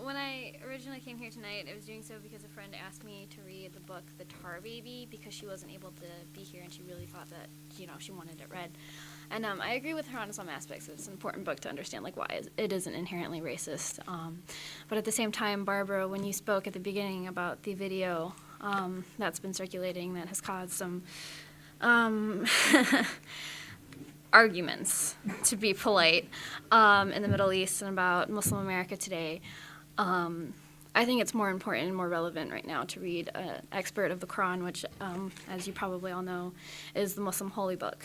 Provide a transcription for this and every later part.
when I originally came here tonight, I was doing so because a friend asked me to read the book The Tar Baby because she wasn't able to be here and she really thought that, she wanted it read. And I agree with her on some aspects. It's an important book to understand, why it isn't inherently racist. But at the same time, Barbara, when you spoke at the beginning about the video that's been circulating that has caused some arguments, to be polite, in the Middle East and about Muslim America today, I think it's more important and more relevant right now to read an expert of the Quran, which, as you probably all know, is the Muslim holy book.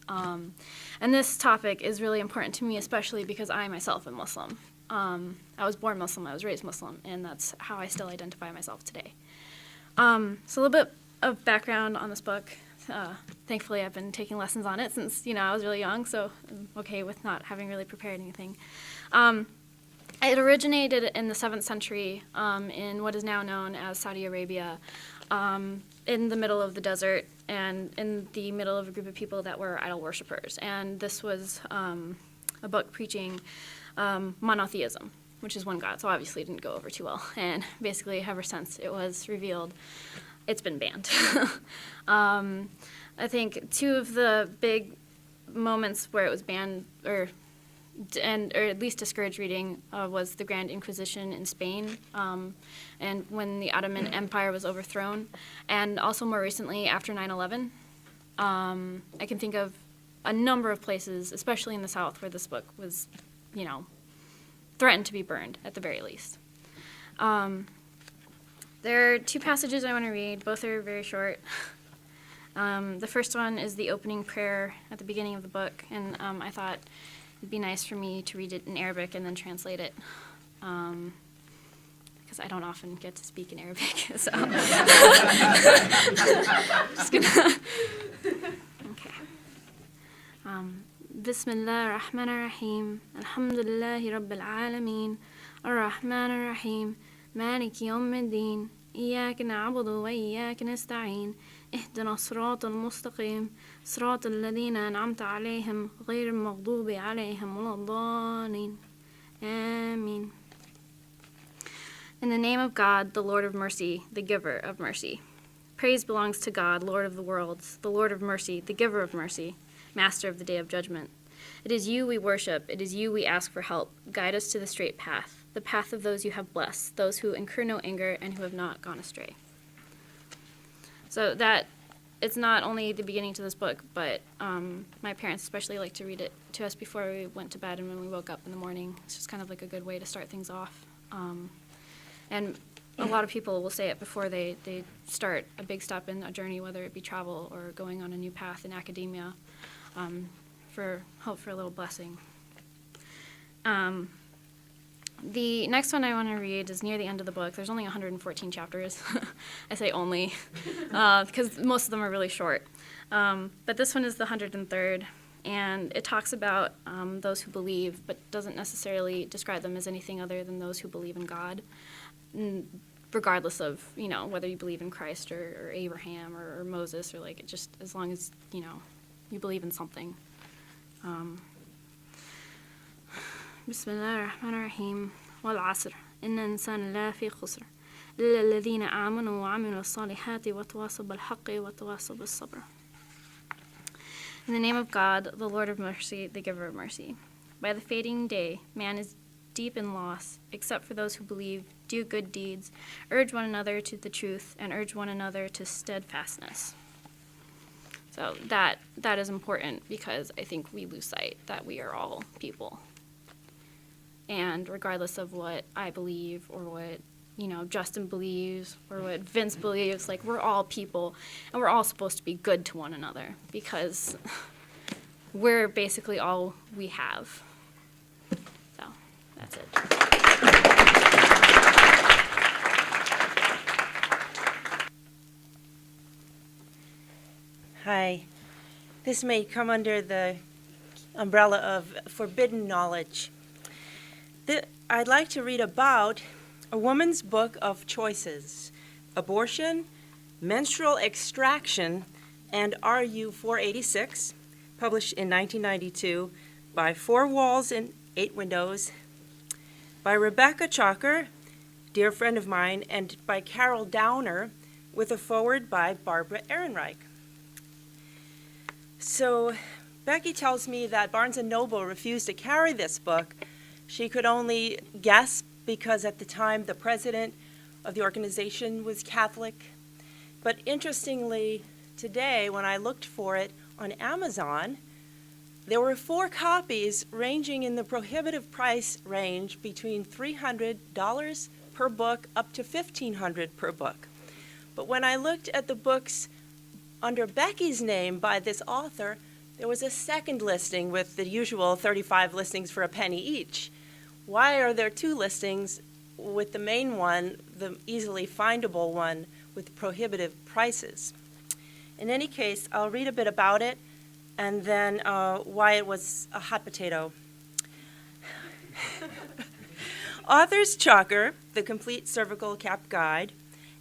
And this topic is really important to me, especially because I myself am Muslim. I was born Muslim, I was raised Muslim, and that's how I still identify myself today. So a little bit of background on this book. Thankfully, I've been taking lessons on it since, I was really young, so I'm okay with not having really prepared anything. It originated in the 7th century in what is now known as Saudi Arabia, in the middle of the desert and in the middle of a group of people that were idol worshippers. And this was a book preaching monotheism, which is one God, so obviously it didn't go over too well. And basically, ever since it was revealed, it's been banned. I think two of the big moments where it was banned, or at least discouraged reading, was the Grand Inquisition in Spain, and when the Ottoman Empire was overthrown, and also more recently after 9/11. I can think of a number of places, especially in the South, where this book was, threatened to be burned at the very least. There are two passages I want to read. Both are very short. The first one is the opening prayer at the beginning of the book, and I thought it'd be nice for me to read it in Arabic and then translate it, because I don't often get to speak in Arabic. So, just gonna. Okay. Bismillah ar-Rahman ar-Rahim. Alhamdulillahi Rabbil Alameen. Ar-Rahman ar-Rahim. مالك يوم الدين إياك نعبد وإياك نستعين اهدنا الصراط المستقيم صراط الذين أنعمت عليهم غير المغضوب عليهم ولا الضالين آمين. In the name of God, the Lord of mercy, the giver of mercy. Praise belongs to God, Lord of the worlds, the Lord of mercy, the giver of mercy, master of the day of judgment. It is you we worship, it is you we ask for help. Guide us to the straight path, the path of those you have blessed, those who incur no anger and who have not gone astray. So that, it's not only the beginning to this book, but my parents especially like to read it to us before we went to bed and when we woke up in the morning. It's just kind of like a good way to start things off. And a lot of people will say it before they start a big step in a journey, whether it be travel or going on a new path in academia, for hope for a little blessing. The next one I want to read is near the end of the book. There's only 114 chapters. I say only, because most of them are really short. But this one is the 103rd, and it talks about those who believe, but doesn't necessarily describe them as anything other than those who believe in God, regardless of, whether you believe in Christ or Abraham or Moses, or just as long as, you believe in something. بسم الله الرحمن الرحيم والعصر إن الإنسان لفي خسر إلا الذين آمنوا وعملوا الصالحات وتواصوا بالحق وتواصوا بالصبر. In the name of God, the Lord of mercy, the giver of mercy. By the fading day, man is deep in loss, except for those who believe, do good deeds, urge one another to the truth, and urge one another to steadfastness. So that is important because I think we lose sight that we are all people. And regardless of what I believe or what, Justin believes or what Vince believes, we're all people and we're all supposed to be good to one another because we're basically all we have. So that's it. Hi. This may come under the umbrella of forbidden knowledge. I'd like to read about a woman's book of choices, abortion, menstrual extraction, and RU 486, published in 1992 by 4 Walls and 8 Windows, by Rebecca Chalker dear friend of mine, and by Carol Downer, with a foreword by Barbara Ehrenreich. So Becky tells me that Barnes & Noble refused to carry this book. She could only guess because at the time the president of the organization was Catholic. But interestingly, today when I looked for it on Amazon, there were 4 copies ranging in the prohibitive price range between $300 per book up to $1,500 per book. But when I looked at the books under Becky's name by this author, there was a second listing with the usual 35 listings for a penny each. Why are there 2 listings with the main one, the easily findable one, with prohibitive prices? In any case, I'll read a bit about it and then why it was a hot potato. Authors Chalker, The Complete Cervical Cap Guide,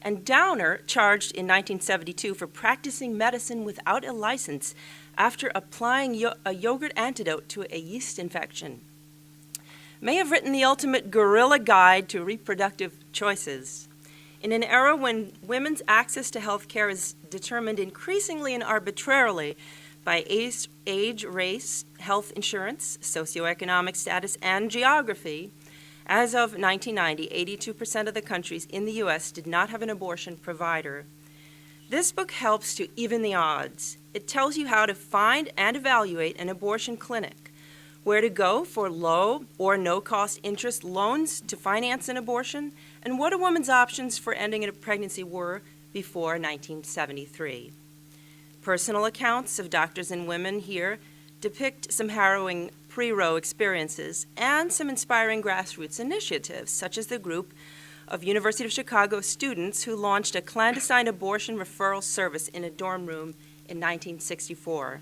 and Downer, charged in 1972 for practicing medicine without a license after applying a yogurt antidote to a yeast infection, may have written the ultimate guerrilla guide to reproductive choices. In an era when women's access to health care is determined increasingly and arbitrarily by age, race, health insurance, socioeconomic status, and geography, as of 1990, 82% of the countries in the U.S. did not have an abortion provider. This book helps to even the odds. It tells you how to find and evaluate an abortion clinic, where to go for low or no-cost interest loans to finance an abortion, and what a woman's options for ending a pregnancy were before 1973. Personal accounts of doctors and women here depict some harrowing pre-Roe experiences and some inspiring grassroots initiatives, such as the group of University of Chicago students who launched a clandestine abortion referral service in a dorm room in 1964.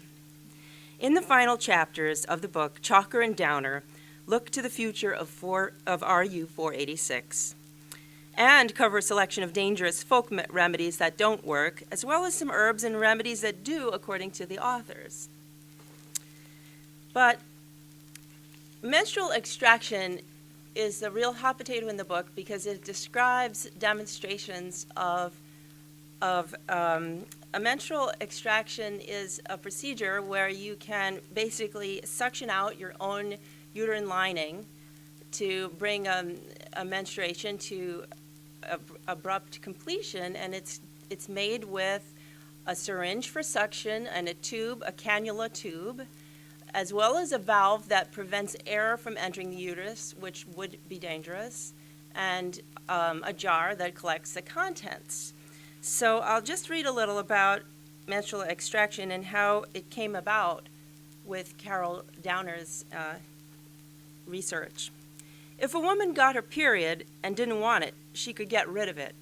In the final chapters of the book, Chalker and Downer look to the future of RU 486 and cover a selection of dangerous folk remedies that don't work, as well as some herbs and remedies that do, according to the authors. But menstrual extraction is the real hot potato in the book because it describes demonstrations of a menstrual extraction is a procedure where you can basically suction out your own uterine lining to bring a menstruation to abrupt completion, and it's made with a syringe for suction and a tube, a cannula tube, as well as a valve that prevents air from entering the uterus, which would be dangerous, and a jar that collects the contents. So I'll just read a little about menstrual extraction and how it came about with Carol Downer's research. If a woman got her period and didn't want it, she could get rid of it.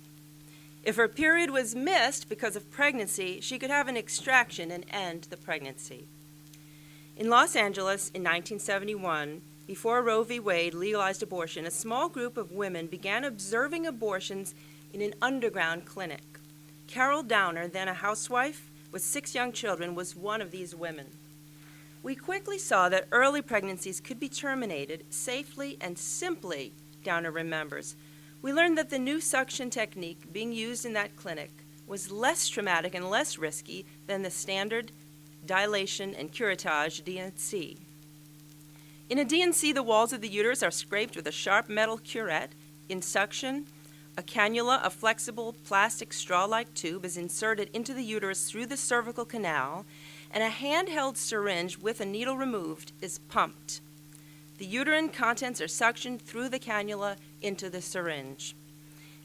If her period was missed because of pregnancy, she could have an extraction and end the pregnancy. In Los Angeles in 1971, before Roe v. Wade legalized abortion, a small group of women began observing abortions in an underground clinic. Carol Downer, then a housewife with 6 young children, was one of these women. We quickly saw that early pregnancies could be terminated safely and simply, Downer remembers. We learned that the new suction technique being used in that clinic was less traumatic and less risky than the standard dilation and curettage D&C. In a D&C, the walls of the uterus are scraped with a sharp metal curette. In suction, a cannula, a flexible plastic straw-like tube, is inserted into the uterus through the cervical canal, and a handheld syringe with a needle removed is pumped. The uterine contents are suctioned through the cannula into the syringe.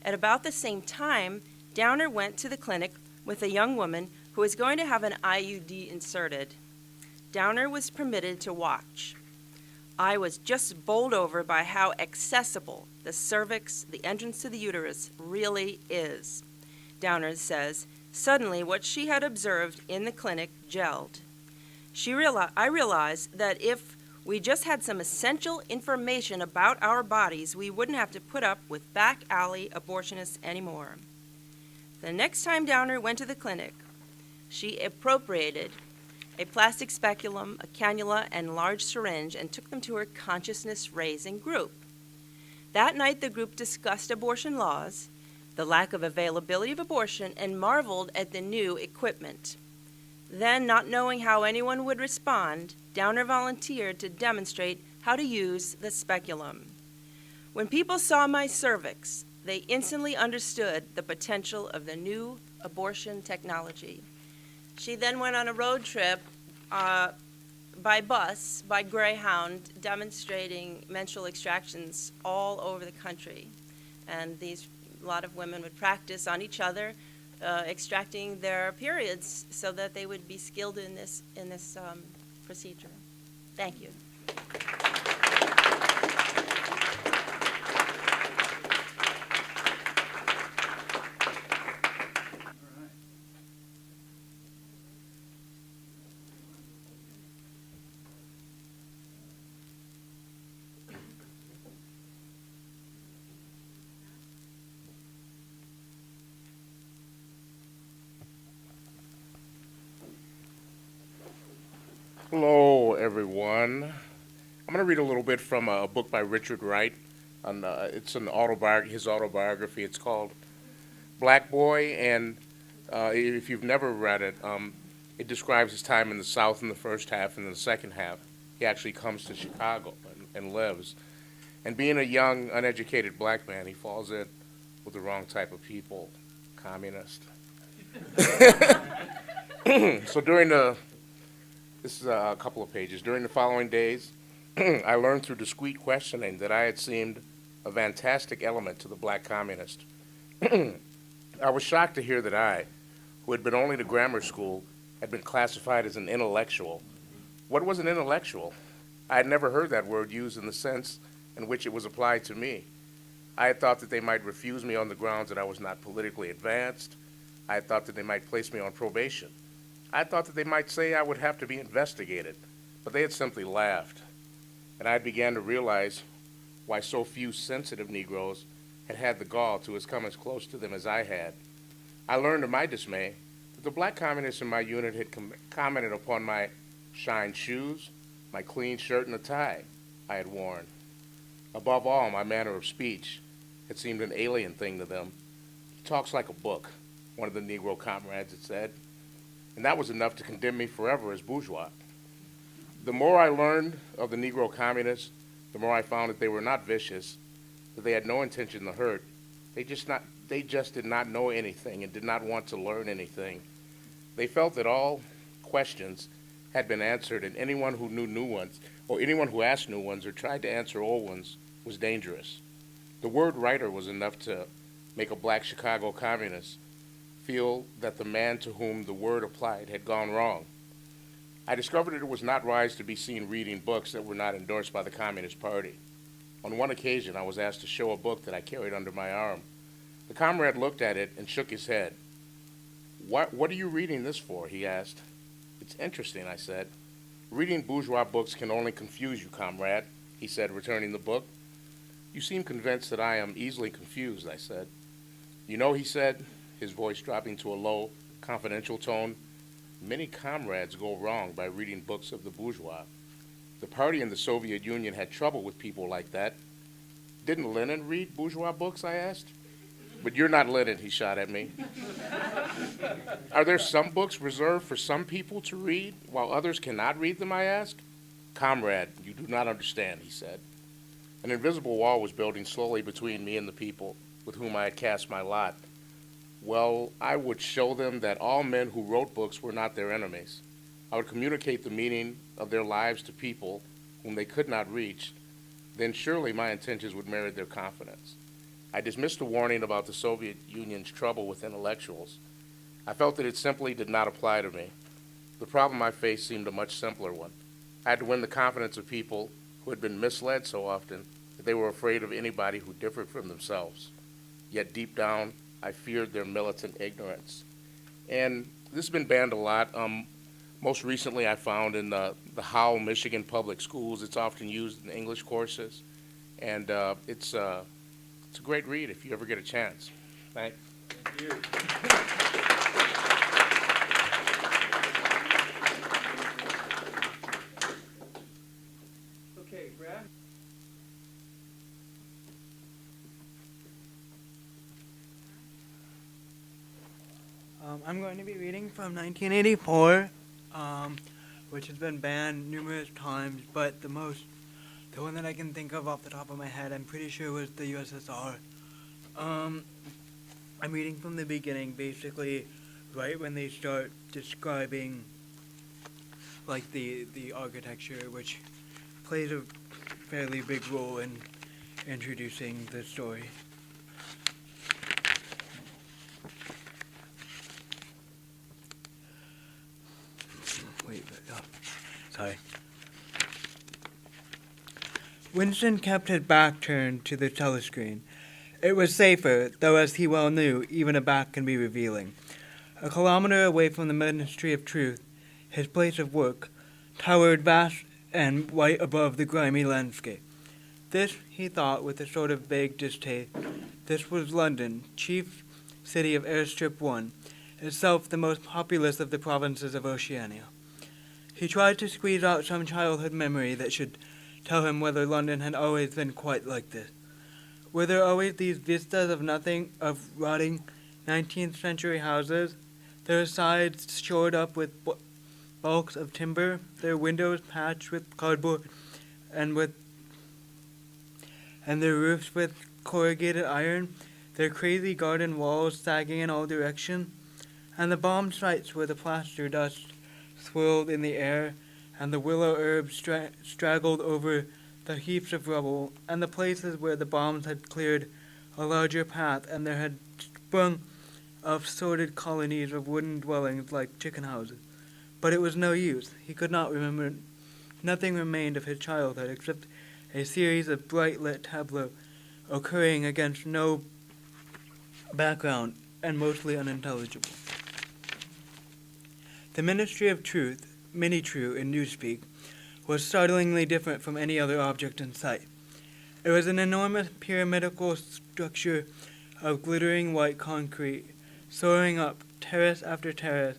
At about the same time, Downer went to the clinic with a young woman who was going to have an IUD inserted. Downer was permitted to watch. I was just bowled over by how accessible the cervix, the entrance to the uterus, really is. Downer says, suddenly what she had observed in the clinic gelled. I realized that if we just had some essential information about our bodies, we wouldn't have to put up with back alley abortionists anymore. The next time Downer went to the clinic, she appropriated a plastic speculum, a cannula, and large syringe and took them to her consciousness-raising group. That night, the group discussed abortion laws, the lack of availability of abortion, and marveled at the new equipment. Then, not knowing how anyone would respond, Downer volunteered to demonstrate how to use the speculum. When people saw my cervix, they instantly understood the potential of the new abortion technology. She then went on a road trip by bus, by Greyhound, demonstrating menstrual extractions all over the country. And a lot of women would practice on each other, extracting their periods so that they would be skilled in this procedure. Thank you. Hello, everyone. I'm going to read a little bit from a book by Richard Wright. It's his autobiography. It's called Black Boy, and if you've never read it, it describes his time in the South in the first half, and in the second half, he actually comes to Chicago and lives. And being a young, uneducated black man, he falls in with the wrong type of people, communist. So this is a couple of pages. During the following days, I learned through discreet questioning that I had seemed a fantastic element to the black communist. I was shocked to hear that I, who had been only to grammar school, had been classified as an intellectual. What was an intellectual? I had never heard that word used in the sense in which it was applied to me. I had thought that they might refuse me on the grounds that I was not politically advanced. I had thought that they might place me on probation. I thought that they might say I would have to be investigated, but they had simply laughed. And I began to realize why so few sensitive Negroes had had the gall to come as close to them as I had. I learned to my dismay that the black communists in my unit had commented upon my shined shoes, my clean shirt and the tie I had worn. Above all, my manner of speech had seemed an alien thing to them. He talks like a book, one of the Negro comrades had said, and that was enough to condemn me forever as bourgeois. The more I learned of the Negro communists, the more I found that they were not vicious, that they had no intention to hurt. They just did not know anything and did not want to learn anything. They felt that all questions had been answered, and anyone who knew new ones, or anyone who asked new ones or tried to answer old ones, was dangerous. The word writer was enough to make a black Chicago communist feel that the man to whom the word applied had gone wrong. I discovered that it was not wise to be seen reading books that were not endorsed by the Communist Party. On one occasion, I was asked to show a book that I carried under my arm. The comrade looked at it and shook his head. What are you reading this for?" he asked. "It's interesting," I said. "Reading bourgeois books can only confuse you, comrade," he said, returning the book. "You seem convinced that I am easily confused," I said. "You know," he said, his voice dropping to a low, confidential tone, "many comrades go wrong by reading books of the bourgeois. The party in the Soviet Union had trouble with people like that." "Didn't Lenin read bourgeois books?" I asked. "But you're not Lenin," he shot at me. "Are there some books reserved for some people to read while others cannot read them?" I asked. "Comrade, you do not understand," he said. An invisible wall was building slowly between me and the people with whom I had cast my lot. Well, I would show them that all men who wrote books were not their enemies. I would communicate the meaning of their lives to people whom they could not reach. Then surely my intentions would merit their confidence. I dismissed the warning about the Soviet Union's trouble with intellectuals. I felt that it simply did not apply to me. The problem I faced seemed a much simpler one. I had to win the confidence of people who had been misled so often that they were afraid of anybody who differed from themselves. Yet deep down, I feared their militant ignorance. And this has been banned a lot. Most recently, I found in the Howell, Michigan public schools, it's often used in English courses. And it's a great read if you ever get a chance. Thanks. Thank you. Okay, Brad? I'm going to be reading from 1984, which has been banned numerous times, but the one that I can think of off the top of my head, I'm pretty sure was the USSR. I'm reading from the beginning, basically, right when they start describing, like, the architecture, which plays a fairly big role in introducing the story. Sorry. Winston kept his back turned to the telescreen. It was safer, though as he well knew, even a back can be revealing. A kilometer away from the Ministry of Truth, his place of work, towered vast and white above the grimy landscape. This, he thought with a sort of vague distaste, this was London, chief city of Airstrip 1, itself the most populous of the provinces of Oceania. He tried to squeeze out some childhood memory that should tell him whether London had always been quite like this. Were there always these vistas of nothing, of rotting 19th century houses, their sides shored up with bulks of timber, their windows patched with cardboard, and their roofs with corrugated iron, their crazy garden walls sagging in all directions, and the bomb sites where the plaster dust swirled in the air, and the willow herbs straggled over the heaps of rubble, and the places where the bombs had cleared a larger path, and there had sprung up sordid colonies of wooden dwellings like chicken houses. But it was no use. He could not remember. Nothing remained of his childhood except a series of bright-lit tableaux occurring against no background and mostly unintelligible. The Ministry of Truth, Mini-True in Newspeak, was startlingly different from any other object in sight. It was an enormous pyramidal structure of glittering white concrete, soaring up, terrace after terrace,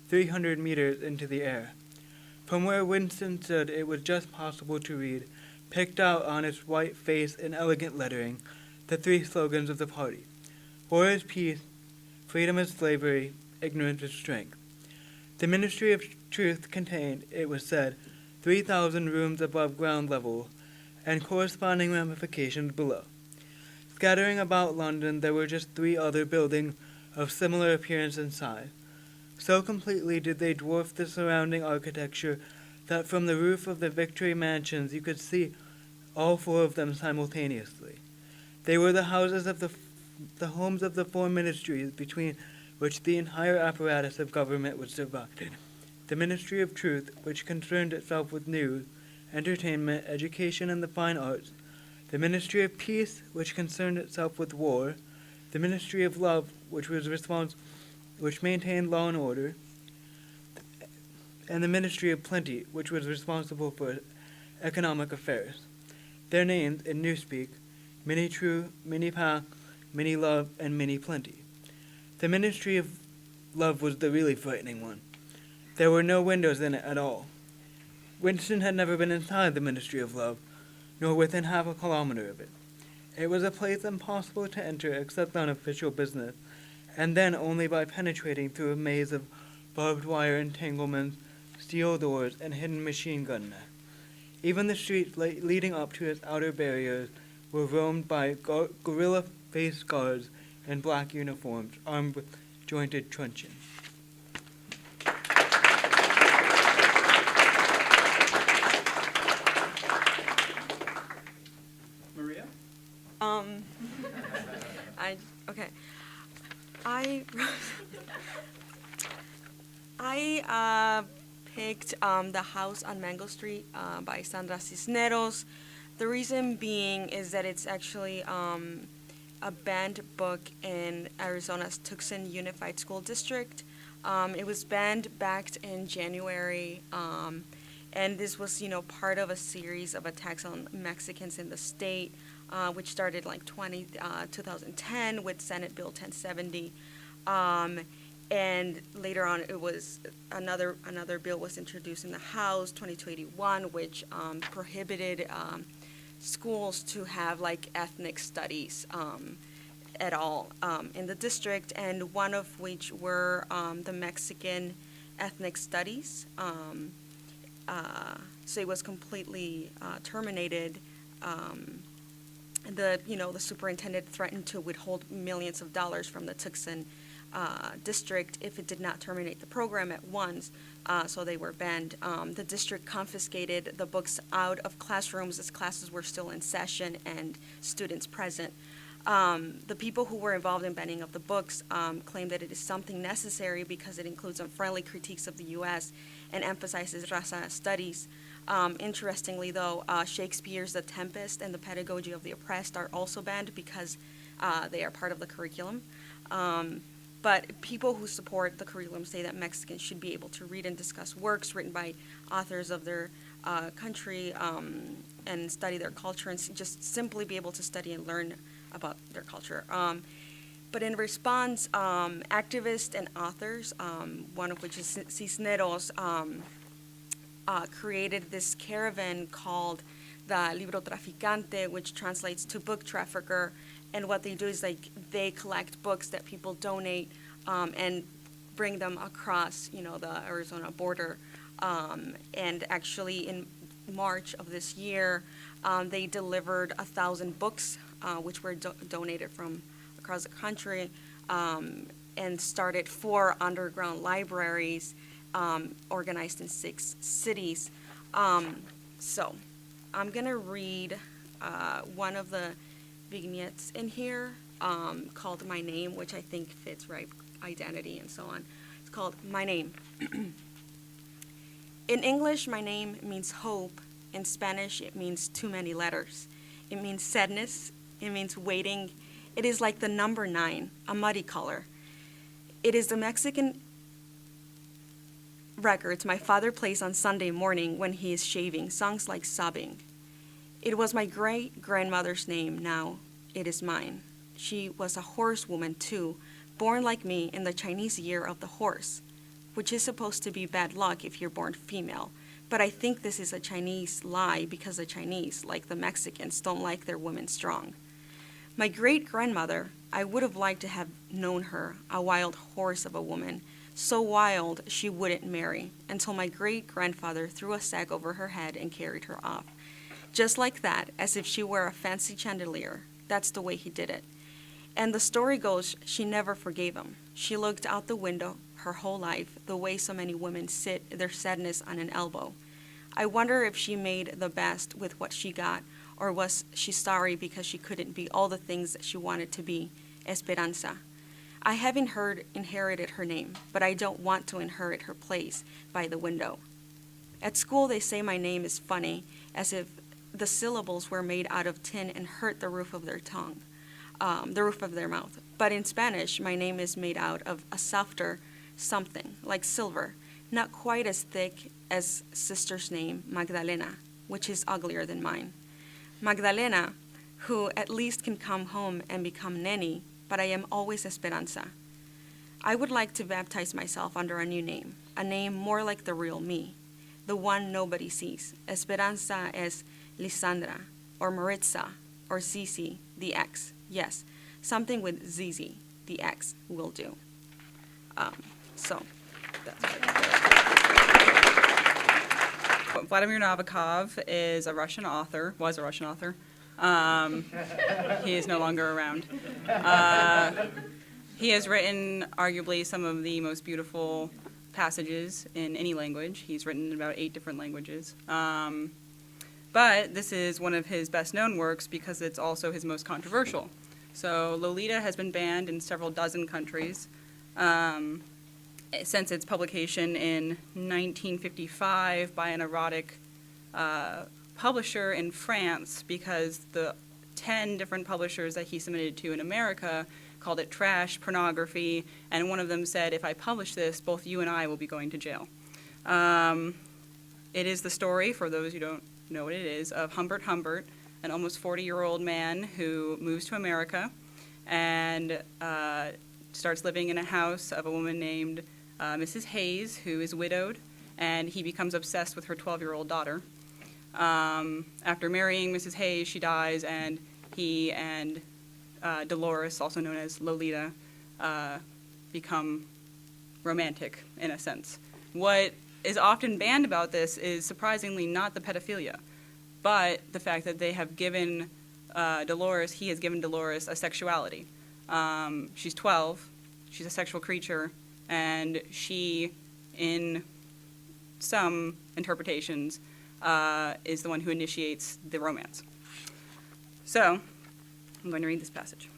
300 meters into the air. From where Winston stood, it was just possible to read, picked out on its white face in elegant lettering, the three slogans of the party. War is peace, freedom is slavery, ignorance is strength. The Ministry of Truth contained, it was said, 3,000 rooms above ground level, and corresponding ramifications below. Scattering about London, there were just 3 other buildings of similar appearance and size. So completely did they dwarf the surrounding architecture that from the roof of the Victory mansions you could see all 4 of them simultaneously. They were the houses of the homes of the 4 ministries between which the entire apparatus of government was divided. The Ministry of Truth, which concerned itself with news, entertainment, education, and the fine arts. The Ministry of Peace, which concerned itself with war. The Ministry of Love, which maintained law and order. And the Ministry of Plenty, which was responsible for economic affairs. Their names, in Newspeak, Mini-True, Mini-Pack, Mini-Love, and Mini-Plenty. The Ministry of Love was the really frightening one. There were no windows in it at all. Winston had never been inside the Ministry of Love, nor within half a kilometer of it. It was a place impossible to enter except on official business, and then only by penetrating through a maze of barbed wire entanglements, steel doors, and hidden machine gun nests. Even the streets leading up to its outer barriers were roamed by gorilla-faced guards in black uniforms, armed with jointed truncheons. Maria? I picked The House on Mango Street by Sandra Cisneros. The reason being is that it's actually a banned book in Arizona's Tucson Unified School District. It was banned back in January, and this was, part of a series of attacks on Mexicans in the state, which started like 2010 with Senate Bill 1070. And later on, it was another bill was introduced in the House, 2281, which prohibited schools to have like ethnic studies et al. In the district, and one of which were the Mexican ethnic studies. So it was completely terminated. The superintendent threatened to withhold millions of dollars from the Tucson district if it did not terminate the program at once, so they were banned. The district confiscated the books out of classrooms as classes were still in session and students present. The people who were involved in banning of the books claim that it is something necessary because it includes unfriendly critiques of the U.S. and emphasizes raza studies. Interestingly, though, Shakespeare's The Tempest and The Pedagogy of the Oppressed are also banned because they are part of the curriculum. But people who support the curriculum say that Mexicans should be able to read and discuss works written by authors of their country and study their culture and just simply be able to study and learn about their culture. But in response, activists and authors, one of which is Cisneros, created this caravan called the Libro Traficante, which translates to book trafficker. And what they do is they collect books that people donate and bring them across, the Arizona border. And actually, in March of this year, they delivered 1,000 books, which were donated from across the country, and started 4 underground libraries organized in 6 cities. So I'm going to read one of the vignettes in here called My Name, which I think fits right, identity and so on. It's called My Name. In English, my name means hope. In Spanish, it means too many letters. It means sadness. It means waiting. It is like the number 9, a muddy color. It is the Mexican records my father plays on Sunday morning when he is shaving, songs like Sobbing. It was my great-grandmother's name, now it is mine. She was a horsewoman too, born like me in the Chinese year of the horse, which is supposed to be bad luck if you're born female. But I think this is a Chinese lie because the Chinese, like the Mexicans, don't like their women strong. My great-grandmother, I would have liked to have known her, a wild horse of a woman, so wild she wouldn't marry, until my great-grandfather threw a sack over her head and carried her off. Just like that, as if she were a fancy chandelier. That's the way he did it. And the story goes, she never forgave him. She looked out the window her whole life, the way so many women sit their sadness on an elbow. I wonder if she made the best with what she got, or was she sorry because she couldn't be all the things that she wanted to be, Esperanza. I have inherited her name, but I don't want to inherit her place by the window. At school, they say my name is funny, as if the syllables were made out of tin and hurt the roof of their tongue, the roof of their mouth. But in Spanish, my name is made out of a softer something, like silver, not quite as thick as sister's name, Magdalena, which is uglier than mine. Magdalena, who at least can come home and become Neni, but I am always Esperanza. I would like to baptize myself under a new name, a name more like the real me, the one nobody sees. Esperanza es Lisandra, or Maritza, or Zizi, the X. Yes, something with Zizi, the X, will do. So, that's what Vladimir Nabokov is a Russian author, was a Russian author. He is no longer around. He has written arguably some of the most beautiful passages in any language. He's written in about 8 different languages. But this is one of his best-known works because it's also his most controversial. So Lolita has been banned in several dozen countries since its publication in 1955 by an erotic publisher in France because the 10 different publishers that he submitted to in America called it trash, pornography, and one of them said, if I publish this, both you and I will be going to jail. It is the story, for those who don't know what it is, of Humbert Humbert, an almost 40-year-old man who moves to America and starts living in a house of a woman named Mrs. Hayes, who is widowed, and he becomes obsessed with her 12-year-old daughter. After marrying Mrs. Hayes, she dies, and he and Dolores, also known as Lolita, become romantic in a sense. What is often banned about this is surprisingly not the pedophilia, but the fact that they have given he has given Dolores a sexuality. She's 12, she's a sexual creature, and she, in some interpretations, is the one who initiates the romance. So, I'm going to read this passage.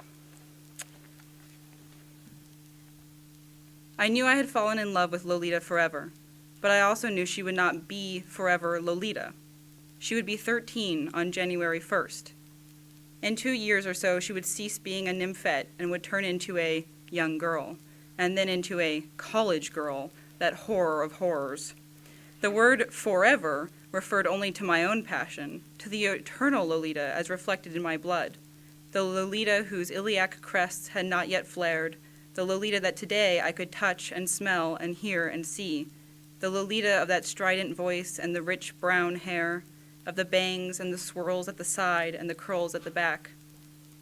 I knew I had fallen in love with Lolita forever, but I also knew she would not be forever Lolita. She would be 13 on January 1st. In 2 years or so, she would cease being a nymphette and would turn into a young girl, and then into a college girl, that horror of horrors. The word forever referred only to my own passion, to the eternal Lolita as reflected in my blood, the Lolita whose iliac crests had not yet flared, the Lolita that today I could touch and smell and hear and see, the Lolita of that strident voice and the rich brown hair, of the bangs and the swirls at the side and the curls at the back,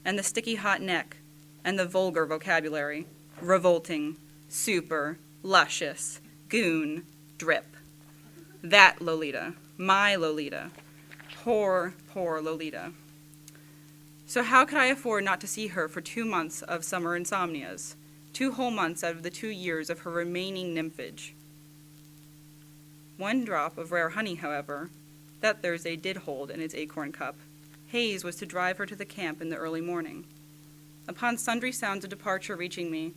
and the sticky hot neck, and the vulgar vocabulary, revolting, super, luscious, goon, drip. That Lolita, my Lolita, poor, poor Lolita. So how could I afford not to see her for 2 months of summer insomnias, 2 whole months out of the 2 years of her remaining nymphage? 1 drop of rare honey, however, that Thursday did hold in its acorn cup. Hayes was to drive her to the camp in the early morning. Upon sundry sounds of departure reaching me,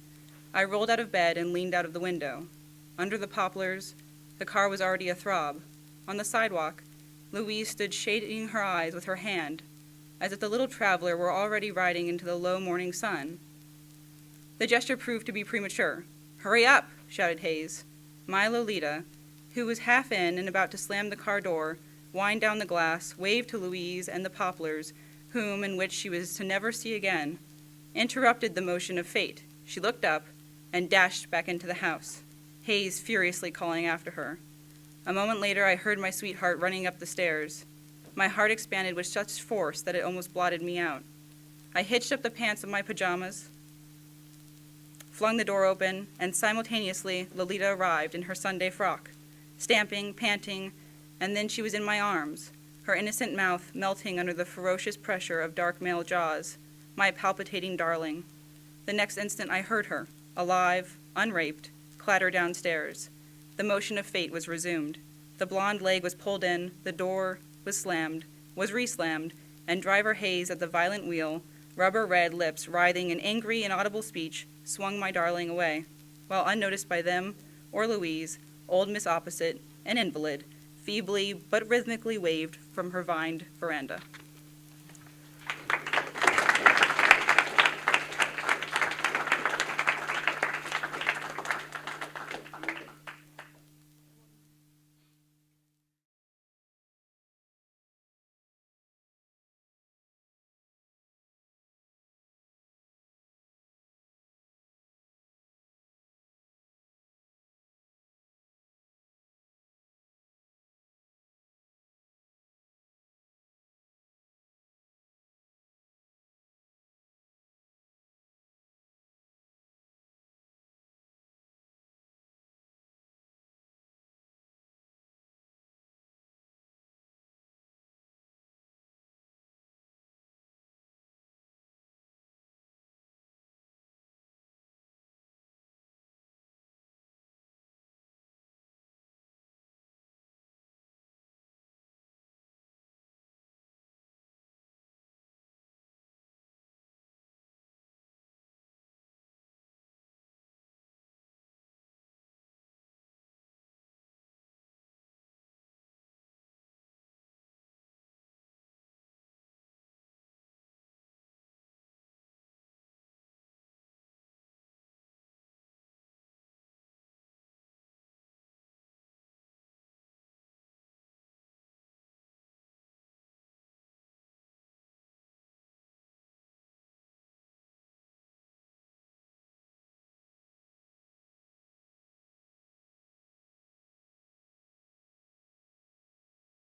I rolled out of bed and leaned out of the window. Under the poplars, the car was already athrob. On the sidewalk, Louise stood shading her eyes with her hand, as if the little traveler were already riding into the low morning sun. The gesture proved to be premature. "Hurry up!" shouted Hayes. My Lolita, who was half in and about to slam the car door, wind down the glass, waved to Louise and the poplars, whom and which she was to never see again, interrupted the motion of fate. She looked up and dashed back into the house, Hayes furiously calling after her. A moment later, I heard my sweetheart running up the stairs. My heart expanded with such force that it almost blotted me out. I hitched up the pants of my pajamas, flung the door open, and simultaneously Lolita arrived in her Sunday frock, stamping, panting, and then she was in my arms, her innocent mouth melting under the ferocious pressure of dark male jaws, my palpitating darling. The next instant I heard her, alive, unraped, clatter downstairs. The motion of fate was resumed. The blonde leg was pulled in, the door was slammed, was re-slammed, and driver Hayes at the violent wheel, rubber red lips writhing in angry, inaudible speech, swung my darling away, while unnoticed by them or Louise, old Miss Opposite, an invalid, feebly but rhythmically waved from her vined veranda.